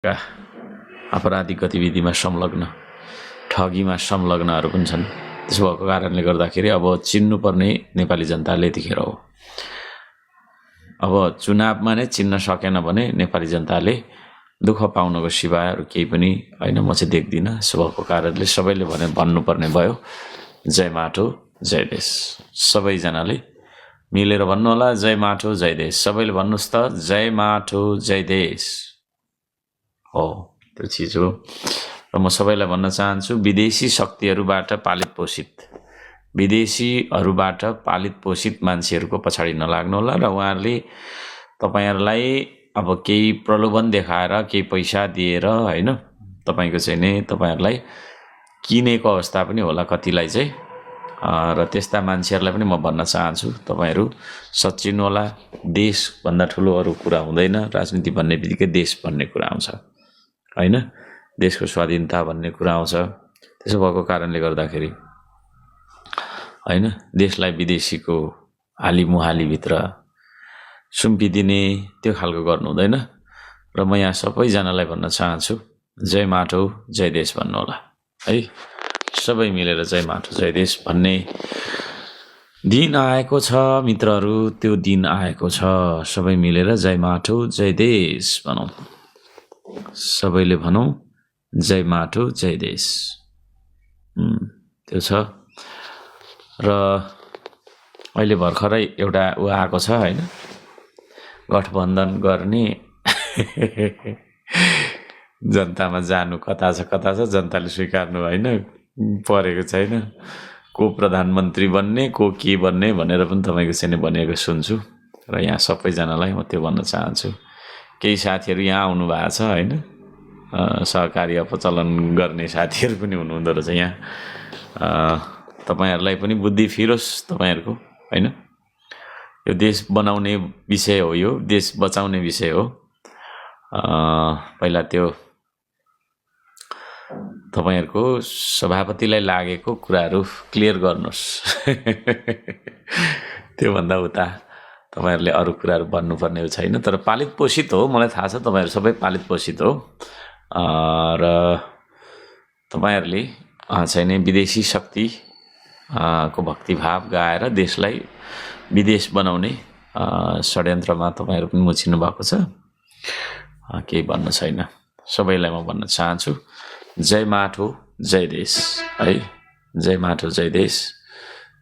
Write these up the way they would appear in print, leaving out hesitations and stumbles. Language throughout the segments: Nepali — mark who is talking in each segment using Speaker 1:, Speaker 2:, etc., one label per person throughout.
Speaker 1: अपराधिक गतिविधिमा संलग्न ठगीमा संलग्नहरू पनि छन्। त्यसो भएको कारणले गर्दाखेरि अब चिन्नुपर्ने नेपाली जनताले यतिखेर हो। अब चुनावमा नै चिन्न सकेन भने नेपाली जनताले दुःख पाउनको सिवाय अरू केही पनि होइन म चाहिँ देख्दिनँ। यसो भएको कारणले सबैले भन्नुपर्ने भयो जय माटो जय देश। सबैजनाले मिलेर भन्नुहोला जय माटो जय देश। सबैले भन्नुहोस् त जय माटो जय देश हो। त्यो चिज हो र म सबैलाई भन्न चाहन्छु विदेशी शक्तिहरूबाट पालित पोषित मान्छेहरूको पछाडि नलाग्नु होला र उहाँहरूले तपाईहरुलाई अब केही प्रलोभन देखाएर केही पैसा दिएर हैन तपाईको चाहिँ नि तपाईहरुलाई किनेको अवस्था पनि होला कतिलाई चाहिँ र त्यस्ता मान्छेहरुलाई पनि म भन्न चाहन्छु तपाईहरु सच्चिनु होला। देश भन्दा ठूलो अरु कुरा हुँदैन। राजनीति भन्ने बित्तिकै देश भन्ने कुरा आउँछ हैन। देशको स्वाधीनता भन्ने कुरा आउँछ। त्यसो भएको कारणले गर्दाखेरि हैन देशलाई विदेशीको हालिमुहाली भित्र सुम्पिदिने त्यो खालको गर्नु हुँदैन र म यहाँ सबैजनालाई भन्न चाहन्छु जय माटो जय देश भन्नु होला है। सबै मिलेर जय माटो जय देश भन्ने दिन आएको छ मित्रहरू। त्यो दिन आएको छ। सबै मिलेर जय माटो जय देश भनौं। सबैले भनौं जय माटो जय देश। त्यो छ र अहिले भर्खरै एउटा उ आएको छ हैन गठबन्धन गर्ने जनतामा जानु कता छ जनताले स्वीकार्नु हैन परेको छैन। को प्रधानमन्त्री बन्ने को के बन्ने भनेर पनि तपाईको चाहिँ भनेको सुन्छु र यहाँ सबैजनालाई म त्यो भन्न चाहन्छु। केही साथीहरु यहाँ आउनु भएको छ हैन सहकारी अपचलन गर्ने साथीहरु पनि हुनुहुँदो रहेछ यहाँ। तपाईहरुलाई पनि बुद्धि फिरोस् तपाईहरुको हैन। यो देश बनाउने विषय हो। यो देश बचाउने विषय हो। पहिला त्यो तपाईहरुको सभापतिलाई लागेको कुराहरु क्लियर गर्नुस्। त्यो भन्दा उता तपाईहरुले अरु कुराहरु भन्नुपर्ने छैन। तर पालित पोषित हो। मलाई थाहा छ तपाईहरु सबै पालित पोषित हो र तपाईहरुले चाहिँ नि विदेशी शक्ति को भक्तिभाव गाएर देशलाई विदेश बनाउने षड्यन्त्रमा तपाईहरु पनि मुछिनु भएको छ। केही भन्न छैन। सबैलाई म भन्न चाहन्छु जय माटो जय देश है। जय माटो जय देश।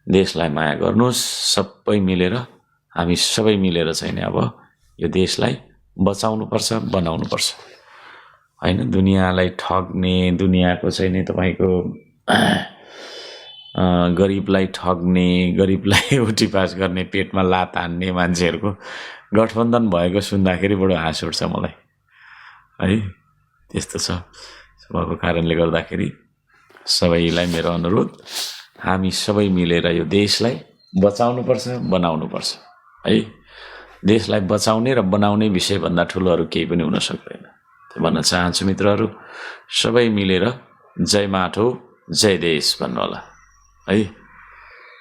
Speaker 1: देशलाई माया गर्नुस् सबै मिलेर हामी सबै मिलेर चाहिँ नि अब यो देशलाई बचाउनु पर्छ बनाउनु पर्छ हैन। दुनियालाई ठग्ने दुनियाको चाहिँ नि तपाईको गरीबलाई ठग्ने गरीबलाई उठीपास गर्ने पेटमा लात हान्ने मान्छेहरुको गठबन्धन भएको सुन्दाखेरि बडो हाँस उठ्छ मलाई है। त्यस्तो छ। भएको कारणले गर्दाखेरि सबैलाई मेरो अनुरोध हामी सबै मिलेर यो देशलाई बचाउनु पर्छ बनाउनु पर्छ है। देशलाई बचाउने र बनाउने विषय भन्दा ठूलो अरु केही पनि हुन सक्दैन। त्यो भन्न चाहन्छु मित्रहरू सबै मिलेर जय माटो जय देश भन्नु होला है।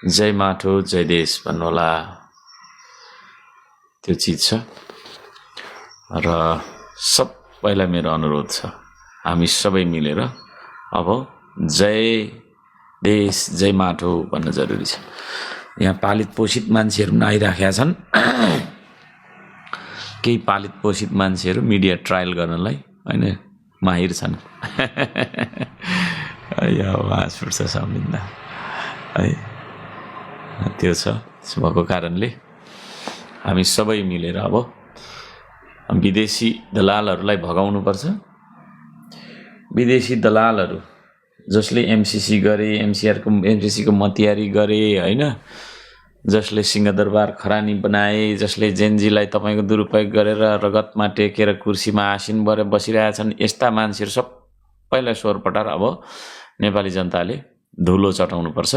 Speaker 1: जय माटो जय देश भन्नु होला। त्यो चीज छ र सबैलाई मेरो अनुरोध छ हामी सबै मिलेर अब जय देश जय माटो भन्न जरुरी छ। यहाँ पालित पोषित मान्छेहरु पनि आइराखेका छन्। केही पालित पोषित मान्छेहरु मिडिया ट्रायल गर्नलाई हैन माहिर छन्। यो हाँस उठ्छ सम्झिँदा है। त्यो छ। भएको कारणले हामी सबै मिलेर अब विदेशी दलालहरुलाई भगाउनु पर्छ। विदेशी दलालहरु जसले एमसीसी गरे एमसीसी को मतियारी गरे हैन जसले सिंहदरबार खरानी बनाए जसले जेनजीलाई तपाईको दुरुपयोग गरेर रगतमा टेकेर कुर्सीमा आसीन भएर बसिरहेछन् यस्ता मान्छेहरु सबैलाई सोरपटार अब नेपाली जनताले धुलो चटाउनु पर्छ।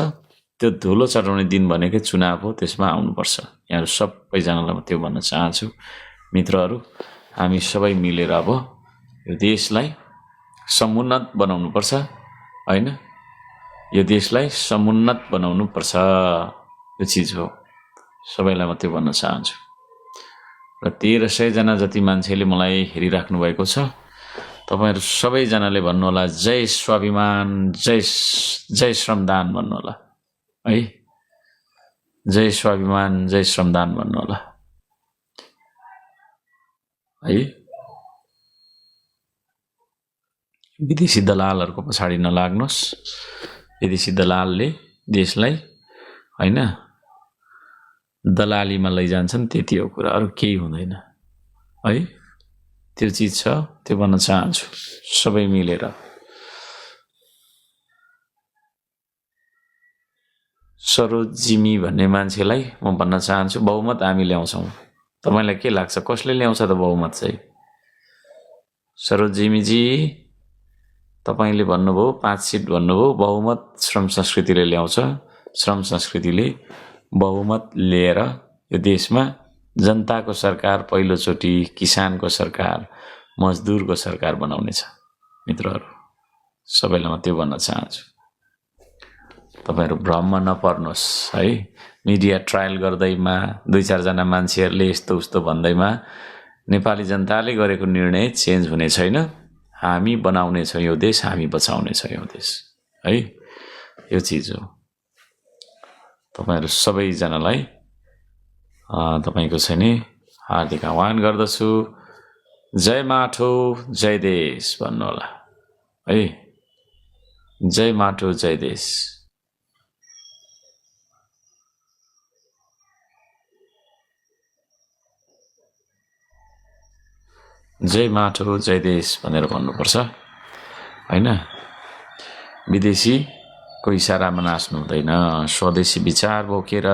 Speaker 1: त्यो धुलो चटाउने दिन भनेकै चुनाव हो। त्यसमा आउनु पर्छ। यहाँ सबैजनालाई म त्यो भन्न चाहन्छु मित्रहरू हामी सबै मिलेर अब यो देशलाई समुन्नत बनाउनु पर्छ हैन। यो देशलाई समुन्नत बनाउनु पर्छ। यो चीज हो। सबैलाई म त्यो भन्न चाहन्छु र 1300 जना जति मान्छेले मलाई हेरिराख्नु भएको छ। तपाईहरु सबैजनाले भन्नुहोला जय स्वाभिमान, जय श्रमदान भन्नुहोला है। जय स्वाभिमान, जय श्रमदान भन्नुहोला है। विदेशी दलालहरुको पछाडी नलाग्नुस्। विदेशी दलालले देशलाई हैन दलालीमा लैजान्छन्, त्यति हो कुरा, अरु केही हुँदैन है। त्यो चीज छ, त्यो भन्न चाहन्छु सबै मिलेर। सरोज जिमी भन्ने मान्छेलाई म भन्न चाहन्छु बहुमत हामी ल्याउँछौं। तपाईलाई के लाग्छ कसले ल्याउँछ त बहुमत चाहिँ? सरोज जिमीजी तपाईले भन्नुभयो 5 सिट भन्नुभयो, बहुमत श्रम संस्कृतिले ल्याउँछ। श्रम संस्कृतिले बहुमत लिएर यो देशमा जनताको सरकार, पहिलोचोटी किसानको सरकार, मजदुरको सरकार बनाउनेछ। मित्रहरु सबैलाई म त्यो भन्न चाहन्छु, तपाईहरु भ्रममा नपर्नुहोस् है। मिडिया ट्रायल गर्दैमा 2-4 जना मान्छेहरुले यस्तो उस्तो भन्दैमा नेपाली जनताले गरेको निर्णय चेन्ज हुने छैन। हामी बनाउने छौं यो देश, हामी बचाउने छौं यो देश है। यो चीज हो। तपाईहरु सबैजनालाई तपाईको चाहिँ नि हार्दिक आह्वान गर्दछु। जय माटो जय देश भन्नु होला है। जय माटो जय देश। जय माटो जय देश भनेर भन्नुपर्छ हैन। विदेशी को इशारामा नाच्नु हुँदैन। स्वदेशी विचार बोकेर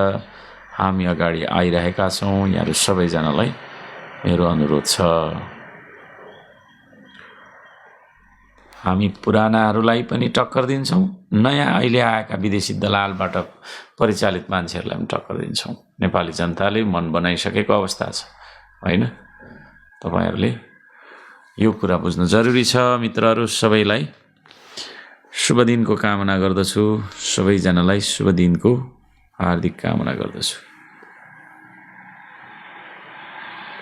Speaker 1: हामी अगाडि आइरहेका छौं। यहाँहरु सबैजनालाई मेरो अनुरोध छ, हामी पुरानाहरुलाई पनि टक्कर दिन्छौं, नयाँ अहिले आएका विदेशी दलालबाट परिचालित मान्छेहरुलाई पनि टक्कर दिन्छौं। नेपाली जनताले मन बनाइसकेको अवस्था छ हैन। तपाईहरुले यो कुरा बुझ्नु जरुरी छ। मित्रहरु सबैलाई शुभ दिनको कामना गर्दछु। सबैजनालाई शुभ दिनको हार्दिक कामना गर्दछु।